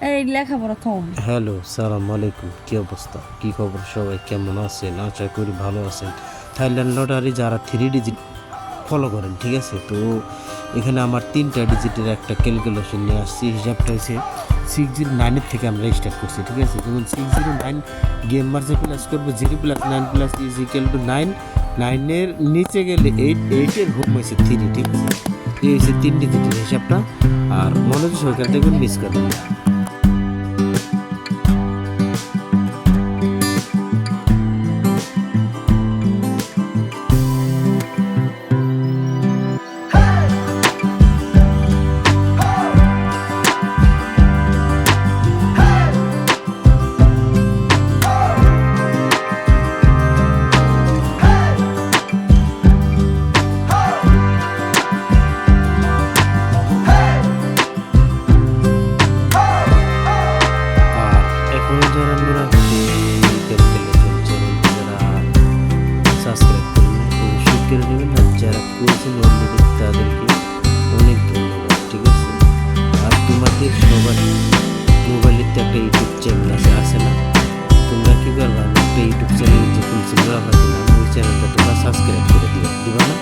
এই লেখাপড়া থম। হ্যালো, সালাম আলাইকুম। কি অবস্থা, কি খবর, সবাই কেমন আছেন? আশা করি ভালো আছেন। থাইল্যান্ড লটারি যারা 3 ডিজিট ফলো করেন, ঠিক আছে? তো এখানে আমার 3টা ডিজিটের একটা ক্যালকুলেশন নিয়ে আসছি। হিসাবটা হয়েছে 609 থেকে আমরা স্টার্ট করছি, ঠিক আছে? যেমন 609 গেম মার্চে প্লাস করবো 0+9+9 9-এর নিচে গেলে 8-8-এর হোম হয়েছে 3, ঠিক আছে? এই হয়েছে 3 ডিজিটের হিসাবটা। আর মনোযোগ সহকারে দেখবেন, মিস করবেন না। আর এখনো যারা নোরাতে ক্যালকুলেশন চ্যানেল যারা সাবস্ক্রাইব করেন অবশ্যই করে নেবেন, আর যারা করেছেন অলরেডি তাদেরকে অনেক ধন্যবাদ, ঠিক আছে? আর তোমাদের সবার মোবাইলের তো একটা ইউটিউব চ্যানেল আছে না? তোমরা কি করবা, আমি একটা ইউটিউব চ্যানেল যে খুলছিল, ওই চ্যানেলটা তোমরা সাবস্ক্রাইব করে দিবা, দিবা না?